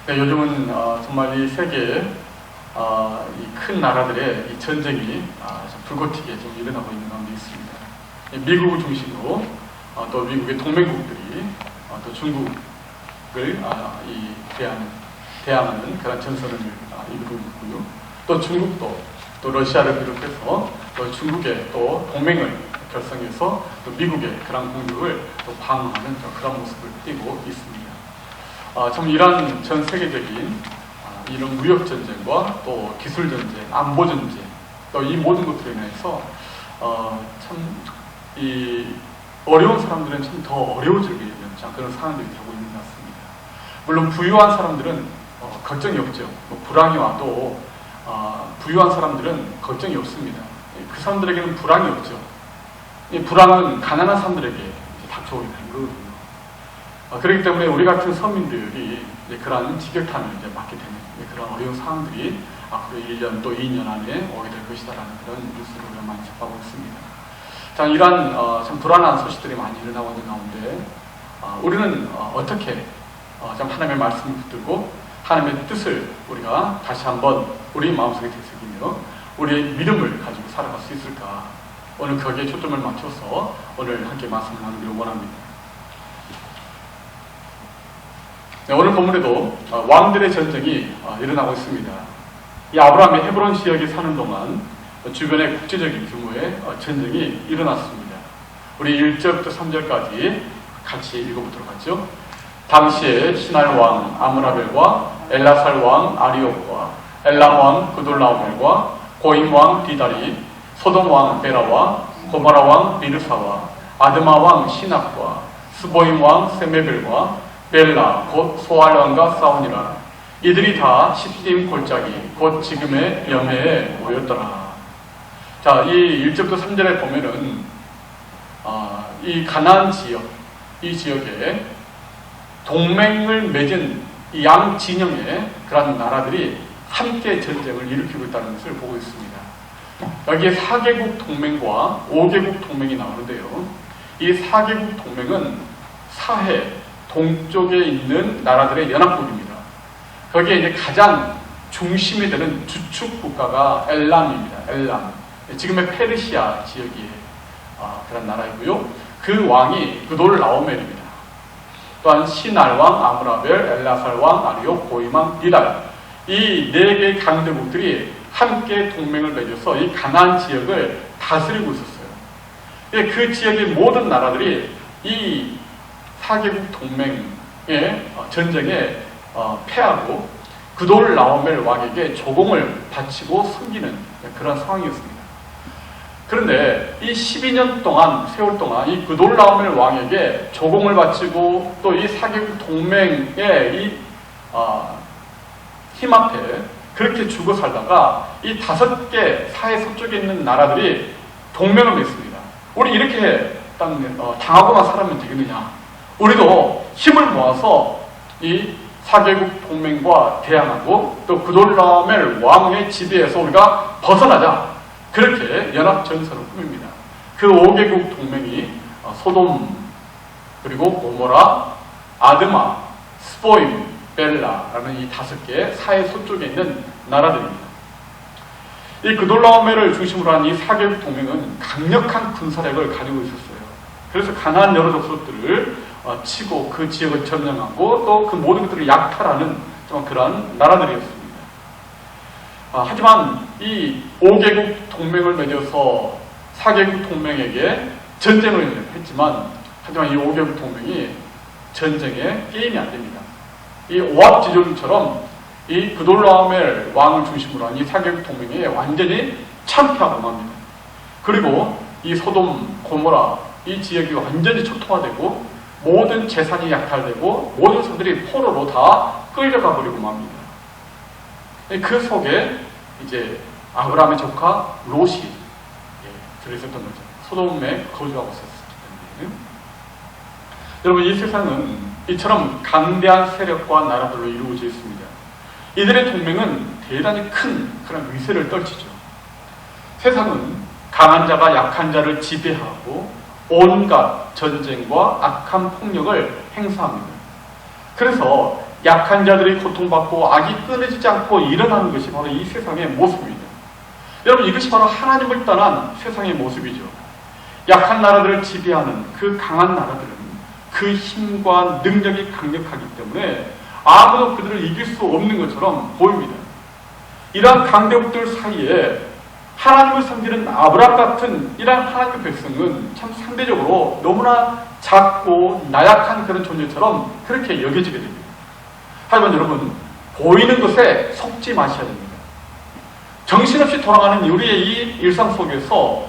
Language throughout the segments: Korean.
요즘은 정말 이 세계 이 큰 나라들의 이 전쟁이 불꽃튀게 좀 일어나고 있는 가운데 있습니다. 미국을 중심으로 또 미국의 동맹국들이 또 중국을 대항하는 그런 전선을 이루고 있고요. 또 중국도 또 러시아를 비롯해서 또 중국의 또 동맹을 결성해서 또 미국의 그런 공격을 또 방어하는 그런 모습을 띠고 있습니다. 참 이런 전 세계적인 이런 무역 전쟁과 또 기술 전쟁, 안보 전쟁, 또 이 모든 것들에 인해서 참 이 어려운 사람들은 참 더 어려워지게 되는 그런 상황들이 되고 있는 것 같습니다. 물론 부유한 사람들은 걱정이 없죠. 불황이 와도 부유한 사람들은 걱정이 없습니다. 그 사람들에게는 불황이 없죠. 이 불황은 가난한 사람들에게 닥쳐오게 되는 거거든요. 그렇기 때문에 우리 같은 서민들이 그러한 직격탄을 맞게 되는 그런 어려운 상황들이 앞으로 1년 또 2년 안에 오게 될 것이다라는 그런 뉴스를 우리가 많이 접하고 있습니다. 자, 이러한 참 불안한 소식들이 많이 일어나고 있는 가운데 우리는 어떻게 참 하나님의 말씀을 붙들고 하나님의 뜻을 우리가 다시 한번 우리 마음속에 되새기며 우리의 믿음을 가지고 살아갈 수 있을까? 오늘 거기에 초점을 맞춰서 오늘 함께 말씀을 나누기를 원합니다. 네, 오늘 본문에도 왕들의 전쟁이 일어나고 있습니다. 이 아브라함이 헤브론 지역에 사는 동안 주변에 국제적인 규모의 전쟁이 일어났습니다. 우리 1절부터 3절까지 같이 읽어보도록 하죠. 당시에 시날 왕 아므라벨과 엘라살 왕 아리옥과 엘람 왕 그돌라오멜과 고임 왕 디다리, 소돔 왕 베라와 고모라 왕 비르사와 아드마 왕 시낙과 스보임 왕 세메벨과 벨라 곧 소알 왕과 싸우니라. 이들이 다 시딤 골짜기 곧 지금의 여매에 모였더라. 자, 이 1절부터 3절에 보면은 이 가나안 지역, 이 지역에 동맹을 맺은 이 양 진영의 그런 나라들이 함께 전쟁을 일으키고 있다는 것을 보고 있습니다. 여기에 4개국 동맹과 5개국 동맹이 나오는데요. 이 4개국 동맹은 사해 동쪽에 있는 나라들의 연합국입니다. 거기에 이제 가장 중심이 되는 주축 국가가 엘람입니다. 엘람. 지금의 페르시아 지역이 그런 나라이고요. 그 왕이 그돌라오멜입니다. 또한 시날 왕 아므라벨, 엘라살 왕 아리옥, 고임 왕 디달. 이 4개의 강대국들이 함께 동맹을 맺어서 이 가나안 지역을 다스리고 있었어요. 그 지역의 모든 나라들이 이 4개국 동맹의 전쟁에 패하고 그돌라오멜 왕에게 조공을 바치고 섬기는 그런 상황이었습니다. 그런데 이 12년 동안, 세월 동안 이 그돌라오멜 왕에게 조공을 바치고 또 이 4개국 동맹의 이 힘 앞에 그렇게 죽어 살다가 이 5개 사해 서쪽에 있는 나라들이 동맹을 맺습니다. 우리 이렇게 당하고만 살면 되겠느냐? 우리도 힘을 모아서 이 4개국 동맹과 대항하고 또 그돌라오멜 왕의 지배에서 우리가 벗어나자. 그렇게 연합전선을 꾸밉니다. 그 5개국 동맹이 소돔, 그리고 고모라, 아드마, 스보임, 벨라라는 이 5개 사해 서쪽에 있는 나라들입니다. 이 그돌라오멜을 중심으로 한 이 4개국 동맹은 강력한 군사력을 가지고 있었어요. 그래서 가나안 여러 족속들을 치고 그 지역을 점령하고 또 그 모든 것들을 약탈하는 그러한 나라들이었습니다. 하지만 이 5개국 동맹을 맺어서 4개국 동맹에게 전쟁을 했지만 하지만 이 5개국 동맹이 전쟁에 게임이 안 됩니다. 이 오합지졸처럼 이 그돌라오멜 왕을 중심으로 한 이 4개국 동맹이 완전히 참패하고 맙니다. 그리고 이 소돔, 고모라 이 지역이 완전히 초토화되고 모든 재산이 약탈되고 모든 사람들이 포로로 다 끌려가 버리고 맙니다. 그 속에 이제 아브라함의 조카 롯이 들어있었던 거죠. 소돔에 거주하고 있었기 때문에. 여러분, 이 세상은 이처럼 강대한 세력과 나라들로 이루어져 있습니다. 이들의 동맹은 대단히 큰 그런 위세를 떨치죠. 세상은 강한 자가 약한 자를 지배하고 온갖 전쟁과 악한 폭력을 행사합니다. 그래서 약한 자들이 고통받고 악이 끊어지지 않고 일어나는 것이 바로 이 세상의 모습입니다. 여러분, 이것이 바로 하나님을 떠난 세상의 모습이죠. 약한 나라들을 지배하는 그 강한 나라들은 그 힘과 능력이 강력하기 때문에 아무도 그들을 이길 수 없는 것처럼 보입니다. 이러한 강대국들 사이에 하나님을 섬기는 아브람 같은 이러한 하나님의 백성은 참 상대적으로 너무나 작고 나약한 그런 존재처럼 그렇게 여겨지게 됩니다. 하지만 여러분, 보이는 것에 속지 마셔야 됩니다. 정신없이 돌아가는 우리의 이 일상 속에서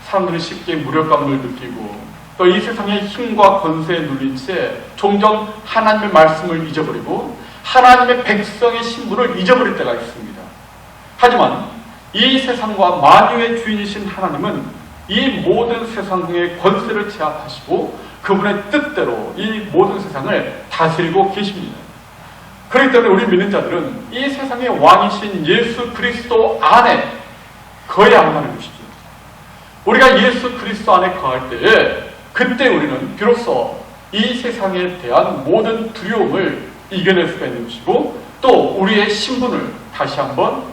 사람들은 쉽게 무력감을 느끼고 또 이 세상의 힘과 권세에 눌린 채 종종 하나님의 말씀을 잊어버리고 하나님의 백성의 신분을 잊어버릴 때가 있습니다. 하지만 이 세상과 만유의 주인이신 하나님은 이 모든 세상의 권세를 제압하시고 그분의 뜻대로 이 모든 세상을 다스리고 계십니다. 그렇기 때문에 우리 믿는 자들은 이 세상의 왕이신 예수 그리스도 안에 거해야 한다는 것이죠. 우리가 예수 그리스도 안에 거할 때에 그때 우리는 비로소 이 세상에 대한 모든 두려움을 이겨낼 수가 있는 것이고 또 우리의 신분을 다시 한번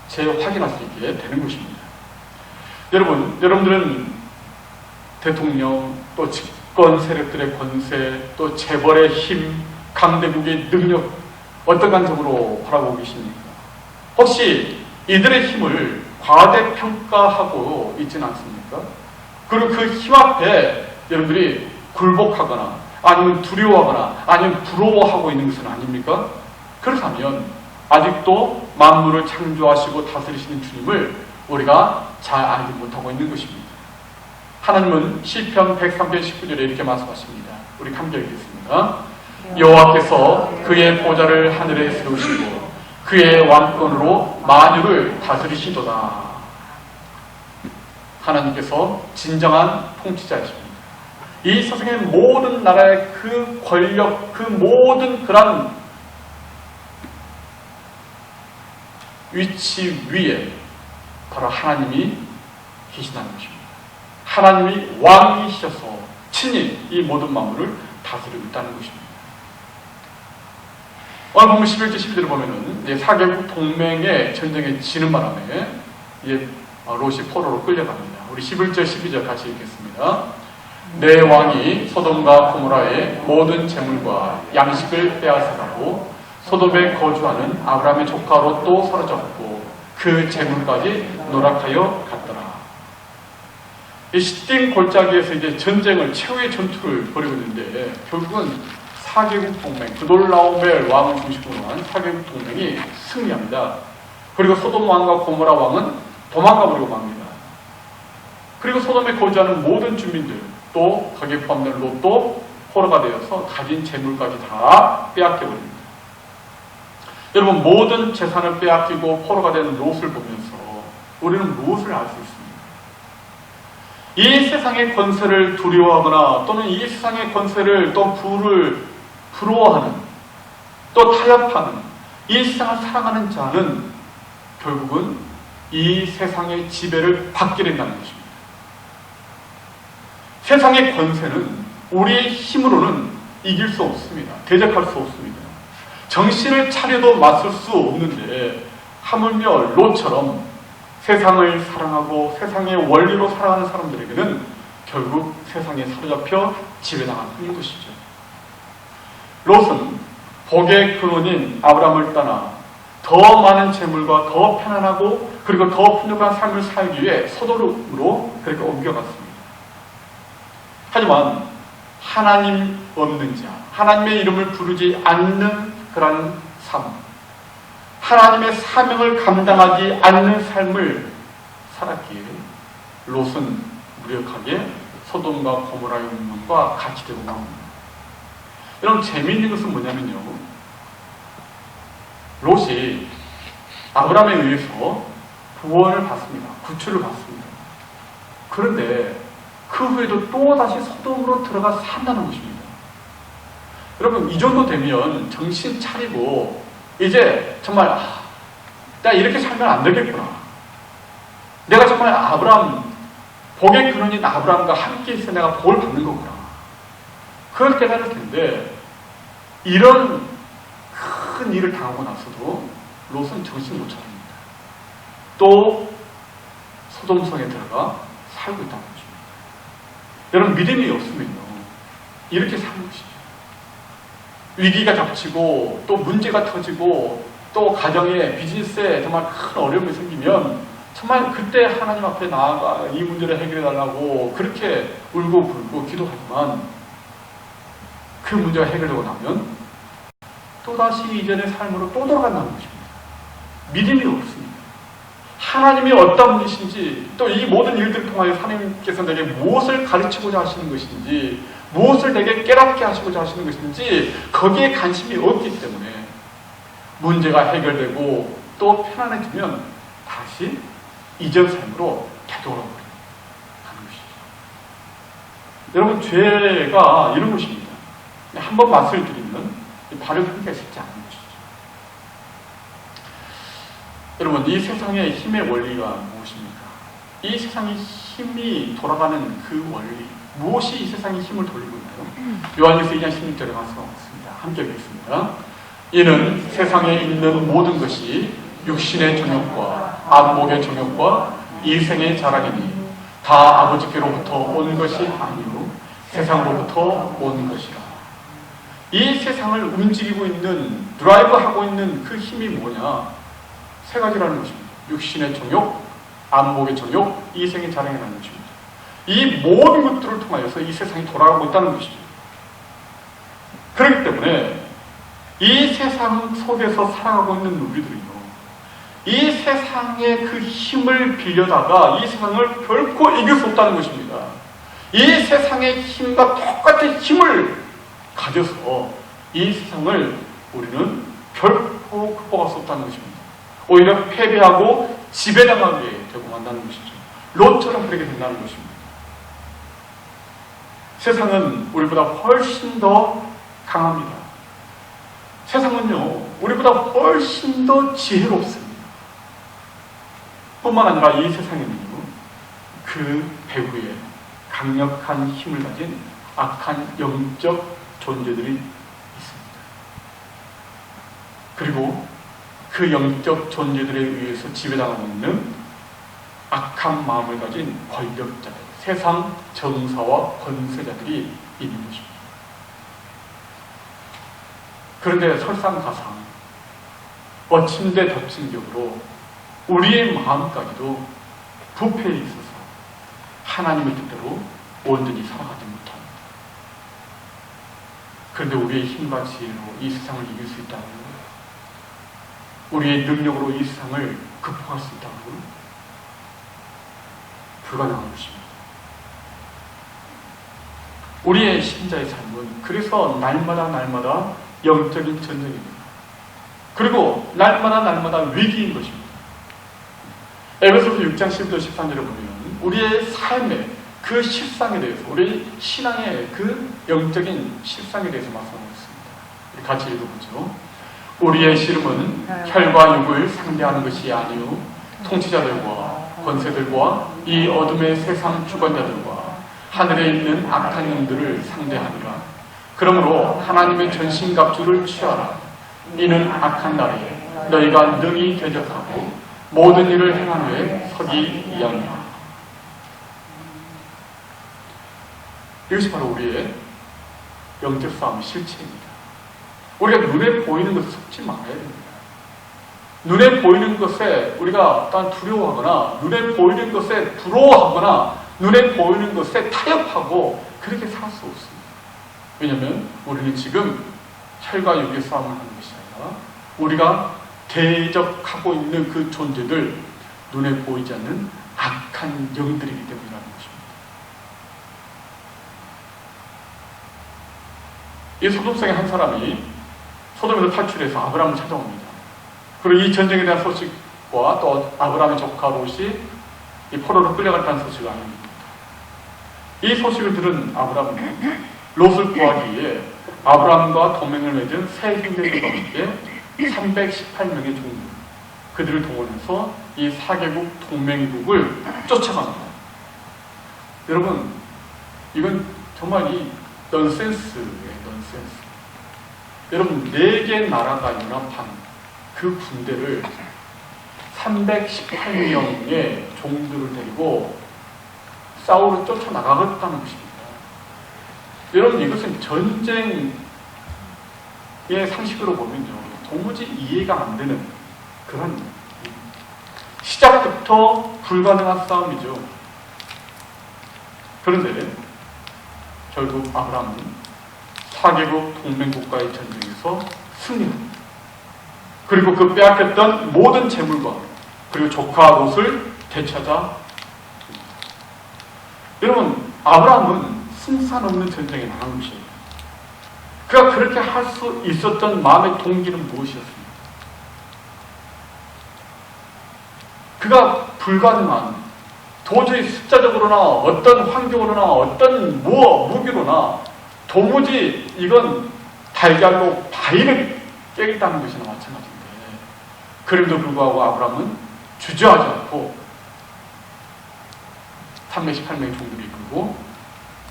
재확인할 수 있게 되는 것입니다. 여러분들은 대통령, 또 집권 세력들의 권세, 또 재벌의 힘, 강대국의 능력 어떤 관점으로 바라보고 계십니까? 혹시 이들의 힘을 과대평가하고 있지는 않습니까? 그리고 그 힘 앞에 여러분들이 굴복하거나 아니면 두려워하거나 아니면 부러워하고 있는 것은 아닙니까? 그렇다면 아직도 만물을 창조하시고 다스리시는 주님을 우리가 잘 알지 못하고 있는 것입니다. 하나님은 시편 103편 19절에 이렇게 말씀하십니다. 우리 함께 읽겠습니다. 여호와께서 그의 보좌를 하늘에 세우시고 그의 왕권으로 만유를 다스리시도다. 하나님께서 진정한 통치자이십니다. 이 세상의 모든 나라의 그 권력, 그 모든 그런 위치 위에 바로 하나님이 계시다는 것입니다. 하나님이 왕이셔서 친히 이 모든 만물을 다스리고 있다는 것입니다. 오늘 본문 11절 12절을 보면은 4개국 동맹의 전쟁에 지는 바람에 롯이 포로로 끌려갑니다. 우리 11절 12절 같이 읽겠습니다. 내 왕이 소돔과 고모라의 모든 재물과 양식을 빼앗아가고 소돔에 거주하는 아브라함의 조카 롯도 사로잡고 그 재물까지 노락하여 갔더라. 이 시딤 골짜기에서 이제 전쟁을 최후의 전투를 벌이고 있는데 결국은 4개국 동맹, 그돌라오멜 왕을 중심으로 한 4개국 동맹이 승리합니다. 그리고 소돔 왕과 고모라 왕은 도망가 버리고 맙니다. 그리고 소돔에 거주하는 모든 주민들, 또 거기에 포함된 롯도 포로가 되어서 가진 재물까지 다 빼앗겨 버립니다. 여러분, 모든 재산을 빼앗기고 포로가 된 롯을 보면서 우리는 무엇을 알 수 있습니까? 이 세상의 권세를 두려워하거나 또는 이 세상의 권세를 또 부를 부러워하는 또 타협하는 이 세상을 사랑하는 자는 결국은 이 세상의 지배를 받게 된다는 것입니다. 세상의 권세는 우리의 힘으로는 이길 수 없습니다. 대적할 수 없습니다. 정신을 차려도 맞설 수 없는데 하물며 롯처럼 세상을 사랑하고 세상의 원리로 살아가는 사람들에게는 결국 세상에 사로잡혀 지배당하는 것이죠. 롯은 복의 근원인 아브라함을 떠나 더 많은 재물과 더 편안하고 그리고 더 풍족한 삶을 살기 위해 소돔으로 그렇게 옮겨갔습니다. 하지만 하나님 없는 자, 하나님의 이름을 부르지 않는 그런 삶, 하나님의 사명을 감당하지 않는 삶을 살았기에 롯은 무력하게 소돔과 고모라의 운명과 같이 되고 맙니다. 여러분, 재미있는 것은 뭐냐면요, 롯이 아브라함에 의해서 구원을 받습니다. 구출을 받습니다. 그런데 그 후에도 또다시 소돔으로 들어가 산다는 것입니다. 여러분, 이 정도 되면 정신 차리고 이제 정말 내가 이렇게 살면 안 되겠구나. 내가 정말 아브라함, 복의 근원인 아브라함과 함께 있어 내가 복을 받는 거구나. 그걸 깨달을 텐데 이런 큰 일을 당하고 나서도 롯은 정신 못 차립니다. 또 소돔성에 들어가 살고 있다는 것입니다. 여러분, 믿음이 없으면요, 이렇게 사는 것이죠. 위기가 닥치고 또 문제가 터지고 또 가정에 비즈니스에 정말 큰 어려움이 생기면 정말 그때 하나님 앞에 나아가 이 문제를 해결해 달라고 그렇게 울고 불고 기도하지만 그 문제가 해결되고 나면 또다시 이전의 삶으로 또 돌아간다는 것입니다. 믿음이 없습니다. 하나님이 어떤 분이신지, 또 이 모든 일들을 통하여 하나님께서 내게 무엇을 가르치고자 하시는 것인지, 무엇을 내게 깨닫게 하시고자 하시는 것인지 거기에 관심이 없기 때문에 문제가 해결되고 또 편안해지면 다시 이전 삶으로 되돌아가는 것이죠. 여러분, 죄가 이런 것입니다. 한번 맛을 들이면 바로 끊기가 쉽지 않은 것이죠. 여러분, 이 세상의 힘의 원리가 무엇입니까? 이 세상의 힘이 돌아가는 그 원리, 무엇이 이 세상의 힘을 돌리고 있나요? 요한일서 2장 16절에 말씀하셨습니다. 함께 읽겠습니다. 이는 세상에 있는 모든 것이 육신의 정욕과 안목의 정욕과 이생의 자랑이니 다 아버지께로부터 온 것이 아니요 세상으로부터 온 것이라. 이 세상을 움직이고 있는, 드라이브하고 있는 그 힘이 뭐냐? 세 가지라는 것입니다. 육신의 정욕, 안목의 정욕, 이생의 자랑이라는 것입니다. 이 모든 것들을 통하여서 이 세상이 돌아가고 있다는 것이죠. 그렇기 때문에 이 세상 속에서 살아가고 있는 우리들은요, 이 세상의 그 힘을 빌려다가 이 세상을 결코 이길 수 없다는 것입니다. 이 세상의 힘과 똑같은 힘을 가져서 이 세상을 우리는 결코 극복할 수 없다는 것입니다. 오히려 패배하고 지배당하게 되고 만다는 것이죠. 롯처럼 그렇게 된다는 것입니다. 세상은 우리보다 훨씬 더 강합니다. 세상은요, 우리보다 훨씬 더 지혜롭습니다. 뿐만 아니라 이 세상에는요, 그 배후에 강력한 힘을 가진 악한 영적 존재들이 있습니다. 그리고 그 영적 존재들에 의해서 지배당하고 있는 악한 마음을 가진 권력자들, 세상 정사와 권세자들이 있는 것입니다. 그런데 설상가상 어침대 덮친 격으로 우리의 마음까지도 부패에 있어서 하나님의 뜻대로 온전히 살아가지 못합니다. 그런데 우리의 힘과 지혜로 이 세상을 이길 수 있다는 것, 우리의 능력으로 이 세상을 극복할 수 있다는 것, 불가능한 것입니다. 우리의 신자의 삶은 그래서 날마다 영적인 전쟁입니다. 그리고 날마다 위기인 것입니다. 에베소서 6장 12절 13절에 보면 우리의 삶의 그 실상에 대해서, 우리 신앙의 그 영적인 실상에 대해서 말씀하고 있습니다. 우리 같이 읽어보죠. 우리의 씨름은 혈과 육을 상대하는 것이 아니요 통치자들과 권세들과 이 어둠의 세상 주관자들과 하늘에 있는 악한 영들을 상대하니라. 그러므로 하나님의 전신갑주를 취하라. 이는 악한 날에 너희가 능히 대적하고 모든 일을 행한 후에 서기 위함이라. 이것이 바로 우리의 영적 싸움의 실체입니다. 우리가 눈에 보이는 것에 속지 말아야 됩니다. 눈에 보이는 것에 우리가 어떤 두려워하거나, 눈에 보이는 것에 부러워하거나, 눈에 보이는 것에 타협하고 그렇게 살 수 없습니다. 왜냐하면 우리는 지금 혈과 육의 싸움을 하는 것이 아니라 우리가 대적하고 있는 그 존재들, 눈에 보이지 않는 악한 영들이기 때문이라는 것입니다. 이 소돔성의 한 사람이 소돔에서 탈출해서 아브라함을 찾아옵니다. 그리고 이 전쟁에 대한 소식과 또 아브라함의 조카 롯이 이 포로로 끌려갔다는 소식을 알립니다. 이 소식을 들은 아브라함은 롯을 구하기 위해 아브라함과 동맹을 맺은 세 형제들과 함께 318명의 종들, 그들을 동원해서 이 4개국 동맹국을 쫓아갑니다. 여러분, 이건 정말 이 넌센스예요, 넌센스. 여러분, 4개 나라가 연합한 그 군대를 318명의 종들을 데리고 싸우러 쫓아나가겠다는 것입니다. 여러분, 이것은 전쟁의 상식으로 보면요, 도무지 이해가 안 되는 그런, 시작부터 불가능한 싸움이죠. 그런데 결국 아브라함은 4개국 동맹국가의 전쟁에서 승리합니다. 그리고 그 빼앗겼던 모든 재물과 그리고 조카 롯을 되찾아. 여러분, 아브라함은 승산 없는 전쟁에 나간 것이에요. 그가 그렇게 할 수 있었던 마음의 동기는 무엇이었습니까? 그가 불가능한, 도저히 숫자적으로나 어떤 환경으로나 어떤 무기로나 도무지 이건 달걀로 바위를 깨겠다는 것이나 마찬가지인데, 그럼에도 불구하고 아브라함은 주저하지 않고 318명의 종들이 이끌고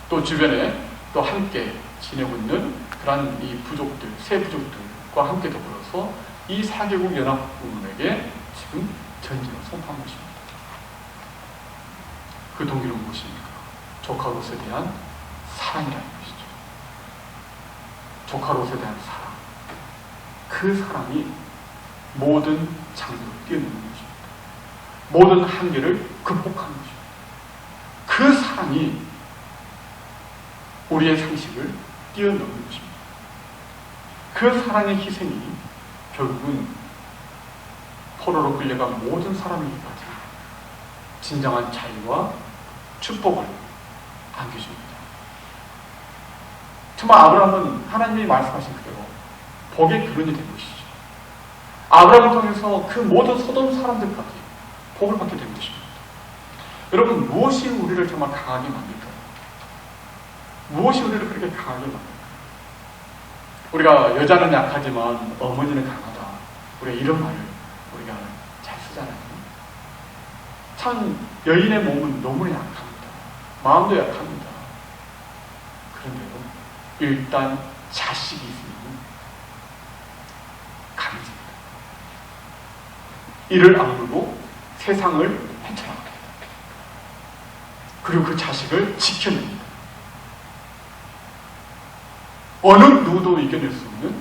또 주변에 또 함께 지내고 있는 그런 이 부족들, 세 부족들과 함께 더불어서 이 4개국 연합군에게 지금 전쟁을 선포한 것입니다. 그 동기는 무엇입니까? 조카 롯에 대한 사랑이라는 것이죠. 조카 롯에 대한 사랑. 그 사랑이 모든 장벽을 뛰어넘는 것입니다. 모든 한계를 극복하는 것입니다. 그 사랑이 우리의 상식을 뛰어넘는 것입니다. 그 사랑의 희생이 결국은 포로로 끌려간 모든 사람에게까지 진정한 자유와 축복을 안겨줍니다. 정말 아브라함은 하나님이 말씀하신 그대로 복의 근원이 된 것이죠. 아브라함을 통해서 그 모든 소돔 사람들까지 복을 받게 된 것입니다. 여러분, 무엇이 우리를 정말 강하게 만들까요? 무엇이 우리를 그렇게 강하게 만들까요? 우리가 여자는 약하지만 어머니는 강하다. 우리가 이런 말을 우리가 잘 쓰잖아요. 참 여인의 몸은 너무나 약합니다. 마음도 약합니다. 그런데요, 일단 자식이 있으면 강해집니다. 이를 악물고 세상을 헤쳐나갑니다. 그리고 그 자식을 지켜냅니다. 어느 누구도 이겨낼 수 없는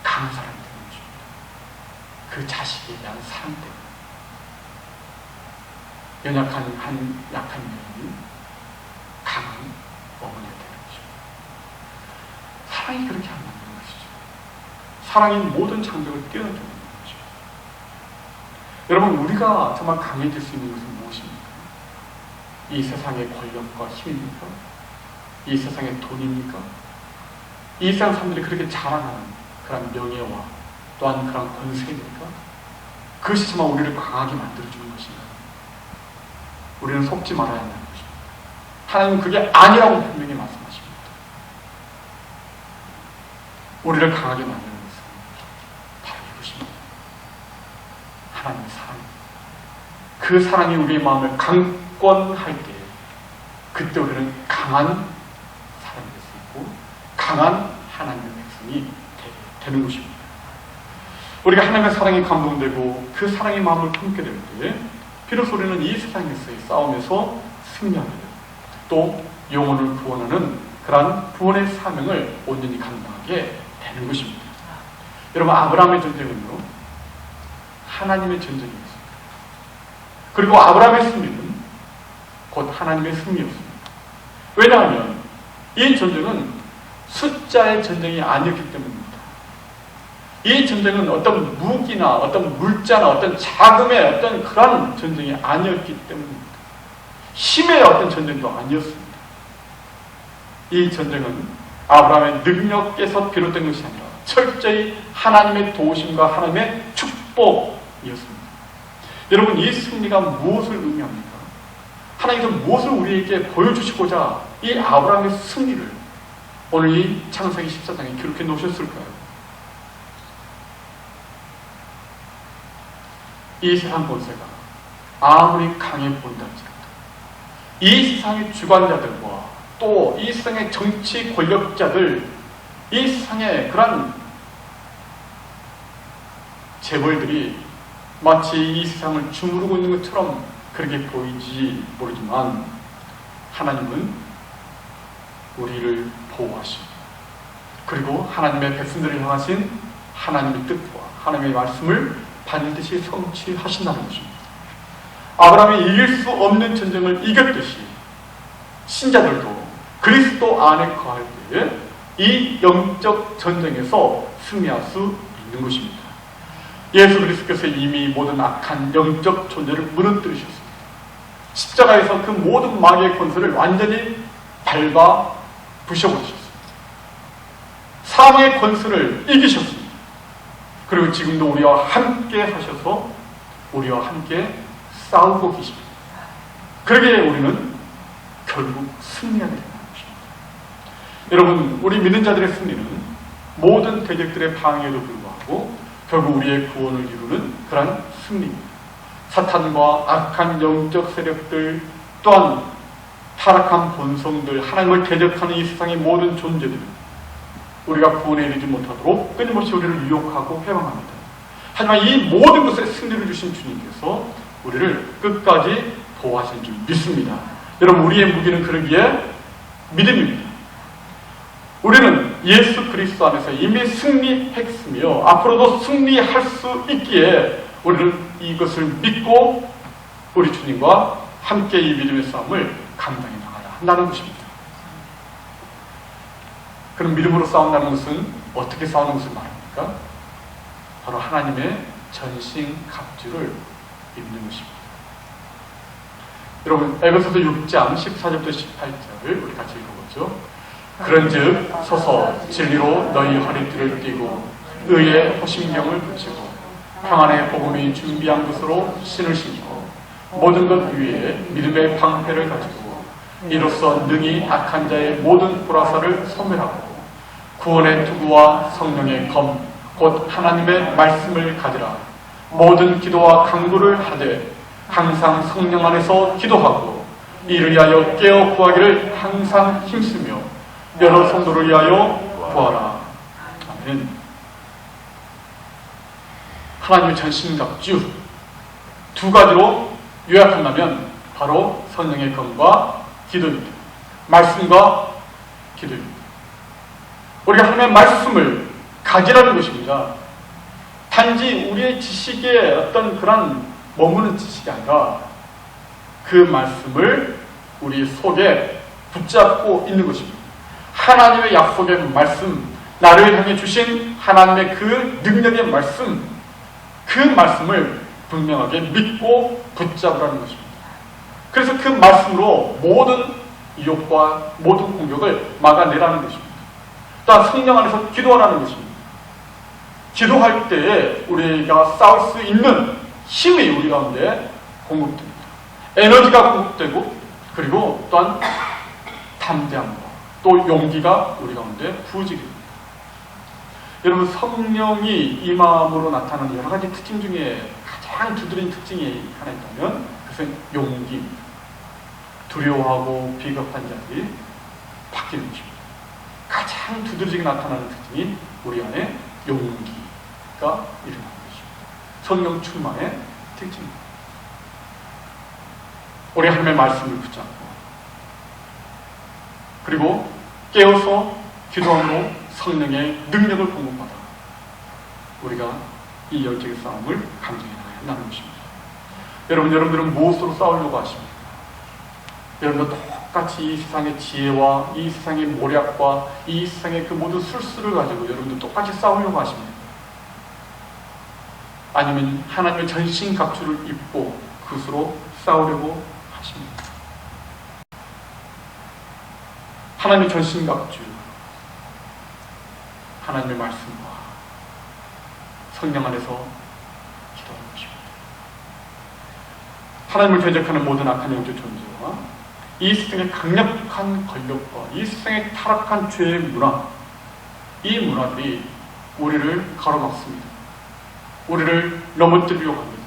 강한 사람이 되는 것입니다. 그 자식에 대한 사랑 때문에. 연약한 약한 여인이 강한 어머니가 되는 것입니다. 사랑이 그렇게 안 만드는 것이죠. 사랑이 모든 장벽을 뛰어넘는 것입니다. 여러분, 우리가 정말 강해질 수 있는 것은 무엇입니까? 이 세상의 권력과 힘입니까? 이 세상의 돈입니까? 이 세상 사람들이 그렇게 자랑하는 그런 명예와 또한 그런 권세입니까? 그것이 정말 우리를 강하게 만들어주는 것인가요? 우리는 속지 말아야 한다는 것입니다. 하나님은 그게 아니라고 분명히 말씀하십니다. 우리를 강하게 만드는 것은 바로 이것입니다. 하나님의 사랑입니다. 그 사랑이 우리의 마음을 강권할 때, 그때 우리는 강한 사람이 될 수 있고 강한 하나님의 백성이 되는 것입니다. 우리가 하나님의 사랑에 감동되고 그 사랑의 마음을 품게 될 때 비로소 우리는 이 세상에서의 싸움에서 승리하게 되고 또 영혼을 구원하는 그러한 구원의 사명을 온전히 감당하게 되는 것입니다. 여러분, 아브라함의 전쟁은요, 하나님의 전쟁이었습니다. 그리고 아브라함의 승리는 곧 하나님의 승리였습니다. 왜냐하면 이 전쟁은 숫자의 전쟁이 아니었기 때문입니다. 이 전쟁은 어떤 무기나 어떤 물자나 어떤 자금의 어떤 그런 전쟁이 아니었기 때문입니다. 힘의 어떤 전쟁도 아니었습니다. 이 전쟁은 아브라함의 능력에서 비롯된 것이 아니라 철저히 하나님의 도우심과 하나님의 축복이었습니다. 여러분, 이 승리가 무엇을 의미합니까? 하나님께서 무엇을 우리에게 보여주시고자 이 아브라함의 승리를 오늘 이 창세기 14장에 기록해 놓으셨을까요? 이 세상 권세가 아무리 강해 보인다 할지라도 이 세상의 주관자들과 또 이 세상의 정치 권력자들, 이 세상의 그런 재벌들이 마치 이 세상을 주무르고 있는 것처럼 그렇게 보이지 모르지만 하나님은 우리를 보호하시고 그리고 하나님의 백성들을 향하신 하나님의 뜻과 하나님의 말씀을 반드시 성취하신다는 것입니다. 아브라함이 이길 수 없는 전쟁을 이겼듯이 신자들도 그리스도 안에 거할 때에 이 영적 전쟁에서 승리할 수 있는 것입니다. 예수 그리스도께서 이미 모든 악한 영적 존재를 무너뜨리셨습니다. 십자가에서 그 모든 마귀의 권세를 완전히 밟아 부셔버리셨습니다. 사망의 권세를 이기셨습니다. 그리고 지금도 우리와 함께 하셔서 우리와 함께 싸우고 계십니다. 그러기에 우리는 결국 승리하게 된다는 것입니다. 여러분, 우리 믿는 자들의 승리는 모든 대적들의 방해에도 불구하고 결국 우리의 구원을 이루는 그러한 승리입니다. 사탄과 악한 영적 세력들 또한 타락한 본성들, 하나님을 대적하는 이 세상의 모든 존재들 우리가 구원에 이르지 못하도록 끊임없이 우리를 유혹하고 해방합니다. 하지만 이 모든 것에 승리를 주신 주님께서 우리를 끝까지 보호하신 줄 믿습니다. 여러분, 우리의 무기는 그러기에 믿음입니다. 우리는 예수 그리스도 안에서 이미 승리했으며 앞으로도 승리할 수 있기에 우리는 이것을 믿고 우리 주님과 함께 이 믿음의 싸움을 감당해 나가야 한다는 것입니다. 그럼 믿음으로 싸운다는 것은 어떻게 싸우는 것을 말합니까? 바로 하나님의 전신갑주를 입는 것입니다. 여러분, 에베소서 6장 14절부터 18절을 우리 같이 읽어보죠. 그런즉 서서 진리로 너희 허리띠를 띠고 의의 호심경을 붙이고 평안의 복음이 준비한 것으로 신을 신고 모든 것 위에 믿음의 방패를 가지고 이로써 능히 악한 자의 모든 불화살을 소멸하고 구원의 투구와 성령의 검 곧 하나님의 말씀을 가지라. 모든 기도와 간구를 하되 항상 성령 안에서 기도하고 이를 위하여 깨어 구하기를 항상 힘쓰며 여러 성도를 위하여 구하라. 아멘. 하나님의 전신갑주 두 가지로 요약한다면 바로 성령의 검과 기도입니다. 말씀과 기도입니다. 우리가 하나님의 말씀을 가지라는 것입니다. 단지 우리의 지식에 어떤 그런 머무는 지식이 아니라 그 말씀을 우리 속에 붙잡고 있는 것입니다. 하나님의 약속의 말씀, 나를 향해 주신 하나님의 그 능력의 말씀, 그 말씀을 분명하게 믿고 붙잡으라는 것입니다. 그래서 그 말씀으로 모든 유혹과 모든 공격을 막아내라는 것입니다. 또한 성령 안에서 기도하라는 것입니다. 기도할 때에 우리가 싸울 수 있는 힘이 우리 가운데 공급됩니다. 에너지가 공급되고 그리고 또한 담대함과 또 용기가 우리 가운데 부어지게 됩니다. 여러분, 성령이 임함으로 나타나는 여러 가지 특징 중에 가장 두드러진 특징이 하나 있다면 그것은 용기입니다. 두려워하고 비겁한 자들이 바뀌는 것입니다. 가장 두드러지게 나타나는 특징이 우리 안에 용기가 일어나는 것입니다. 성령 충만의 특징입니다. 우리 하나님의 말씀을 붙잡고 그리고 깨어서 기도함으로 성령의 능력을 공급받아 우리가 이 영적인 싸움을 감당해 나가야 한다는 것입니다. 여러분들은 무엇으로 싸우려고 하십니까? 여러분들 똑같이 이 세상의 지혜와 이 세상의 모략과 이 세상의 그 모든 술수를 가지고 여러분들 똑같이 싸우려고 하십니까? 아니면 하나님의 전신갑주를 입고 그것으로 싸우려고 하십니까? 하나님의 전신갑주, 하나님의 말씀과 성령 안에서 기도하는 것입니다. 하나님을 대적하는 모든 악한 영적 존재와 이 세상의 강력한 권력과 이 세상의 타락한 죄의 문화, 이 문화들이 우리를 가로막습니다. 우리를 넘어뜨리려고 합니다.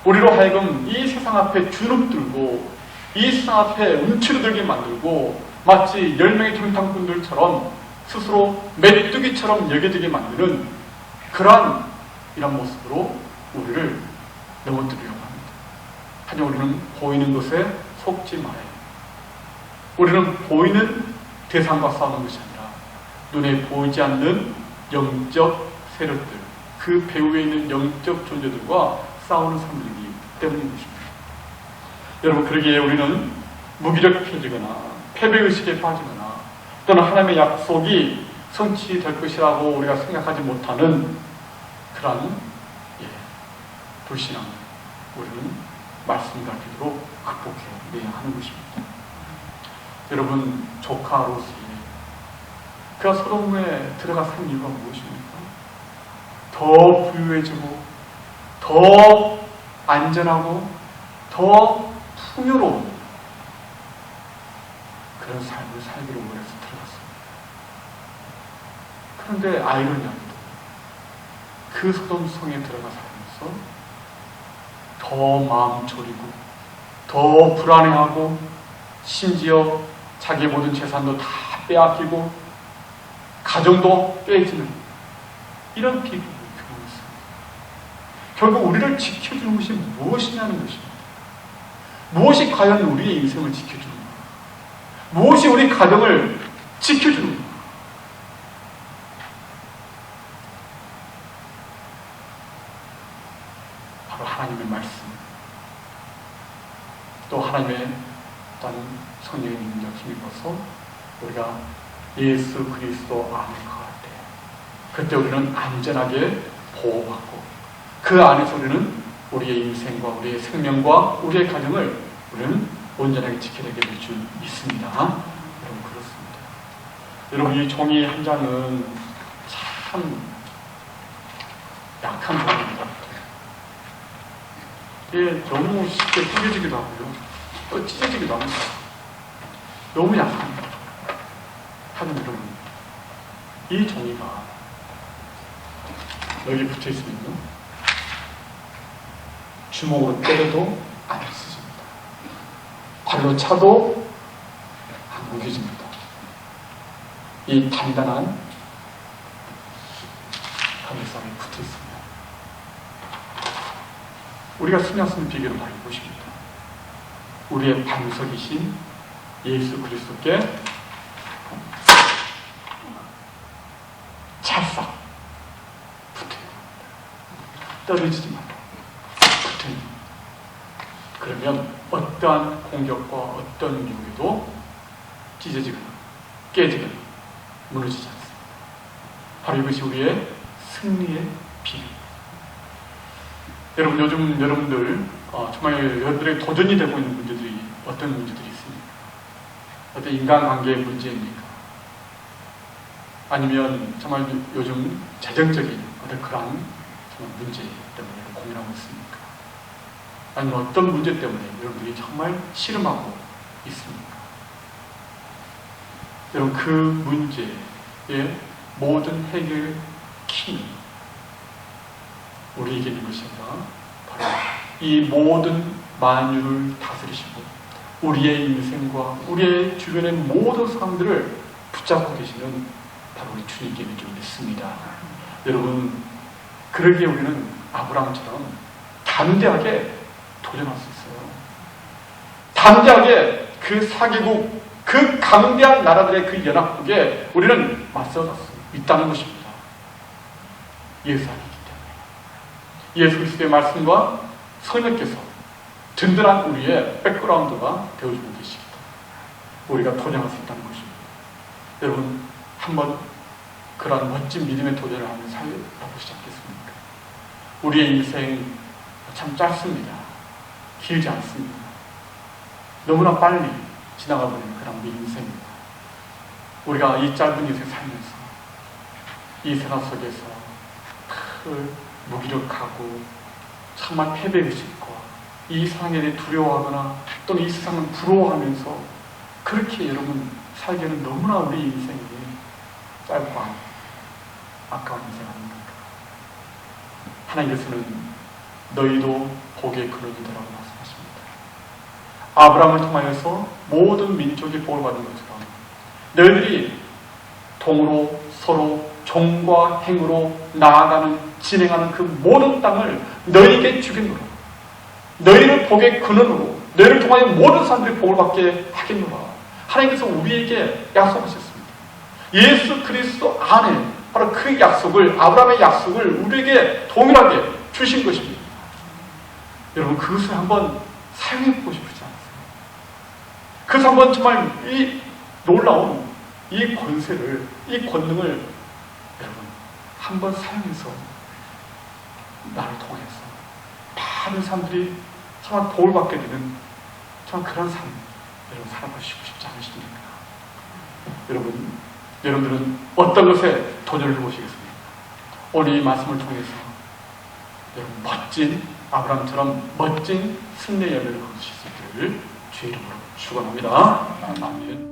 우리로 하여금 이 세상 앞에 주눅들고 이 세상 앞에 움츠러들게 만들고 마치 10명의 정탐꾼들처럼 스스로 메뚜기처럼 여겨지게 만드는 그러한 이런 모습으로 우리를 넘어뜨리려고 합니다. 하지만 우리는 보이는 것에 속지 말아요. 우리는 보이는 대상과 싸우는 것이 아니라 눈에 보이지 않는 영적 세력들, 그 배후에 있는 영적 존재들과 싸우는 삶이기 때문인 것입니다. 여러분, 그러기에 우리는 무기력해지거나 패배의식에 빠지거나 또는 하나님의 약속이 성취될 것이라고 우리가 생각하지 못하는 그러한 불신앙, 우리는 말씀과 기도로 극복해내야 하는 것입니다. 여러분, 조카 롯이 그가 소돔에 들어가 산 이유가 무엇입니까? 더 부유해지고 더 안전하고 더 풍요로운 그런 삶을 살기로 원해서 들어갔습니다. 그런데 아이러니하게도 그 소돔 성에 들어가 살면서 더 마음 졸이고 더 불안해하고 심지어 자기의 모든 재산도 다 빼앗기고 가정도 깨지는 이런 비극을 경험했습니다. 결국 우리를 지켜주는 것이 무엇이냐는 것입니다. 무엇이 과연 우리의 인생을 지켜주는가? 무엇이 우리 가정을 지켜주는가? 바로 하나님의 말씀, 또 하나님의 성령의 능력 힘입어서 우리가 예수 그리스도 안에 거할 때, 그때 우리는 안전하게 보호받고 그 안에서 우리는 우리의 인생과 우리의 생명과 우리의 가정을 우리는 온전하게 지켜내게 될 줄 믿습니다. 여러분, 그렇습니다. 여러분, 이 종이 한 장은 참 약한 종입니다. 이게 너무 쉽게 찢어지기도 하고요, 또 찢어지기도 합니다. 너무 약합니다. 하는 여러분, 이 종이가 여기 붙어 있으면요, 주먹으로 때려도 안 쓰집니다. 발로 차도 안 무겨집니다. 이 단단한 하늘상에 붙어 있습니다. 우리가 신경 쓰는 비결은 바로 이것입니다. 우리의 반석이신 예수 그리스도께 찰싹 붙어요. 떨어지지 말고 붙어요. 그러면 어떠한 공격과 어떤 유혹에도 찢어지거나 깨지거나 무너지지 않습니다. 바로 이것이 우리의 승리의 비밀입니다. 여러분, 요즘 여러분들 정말 여러분들의 도전이 되고 있는 문제들이 어떤 문제들이 있습니까? 어떤 인간관계의 문제입니까? 아니면 정말 요즘 재정적인 어떤 그런 정말 문제 때문에 고민하고 있습니까? 아니면 어떤 문제 때문에 여러분들이 정말 씨름하고 있습니까? 여러분, 그 문제의 모든 해결 키는 우리에게 있는 것이 아니라 바로 이 모든 만유를 다스리시고 우리의 인생과 우리의 주변의 모든 사람들을 붙잡고 계시는 바로 우리 주님께 있는 줄 믿습니다. 여러분, 그러기에 우리는 아브라함처럼 담대하게 도전할 수 있어요. 담대하게 그 사개국, 그 강대한 나라들의 그 연합국에 우리는 맞서서 있다는 것입니다. 예수 안이기 때문에. 예수 그리스도의 말씀과 성령께서 든든한 우리의 백그라운드가 되어주고 계시기 때문에 우리가 도전할 수 있다는 것입니다. 여러분, 한번 그러한 멋진 믿음의 도전을 하면 살아보시지 않겠습니까? 우리의 인생 참 짧습니다. 길지 않습니다. 너무나 빨리 지나가 버리는 그런 우리 인생입니다. 우리가 이 짧은 인생 살면서 이 세상 속에서 무기력하고 정말 패배의식과 이 세상에 대해 두려워하거나 또는 이 세상을 부러워하면서 그렇게 여러분 살기에는 너무나 우리 인생이 짧고 아까운 인생 아닙니까? 하나님께서는 너희도 복의 근원이다라고 말씀하십니다. 아브라함을 통하여서 모든 민족이 복을 받은 것처럼 너희들이 동으로 서로 종과 행으로 나아가는 진행하는 그 모든 땅을 너희에게 주겠노라. 너희를 복의 근원으로 너희를 통하여 모든 사람들이 복을 받게 하겠노라. 하나님께서 우리에게 약속하셨습니다. 예수 그리스도 안에 바로 그 약속을, 아브라함의 약속을 우리에게 동일하게 주신 것입니다. 여러분, 그것을 한번 사용해 보고 싶지 않으세요? 그래서 한번 정말 이 놀라운 이 권세를, 이 권능을 여러분 한번 사용해서 나를 통해서 많은 사람들이 정말 복을 받게 되는 정말 그런 삶, 여러분 살아보시고 싶지 않으십니까? 여러분들은 어떤 것에 도전을 해보시겠습니까? 오늘 이 말씀을 통해서 여러분 멋진 아브라함처럼 멋진 승리의 열매를 거두실 수 있기를 주의 이름으로 축원합니다. 아멘.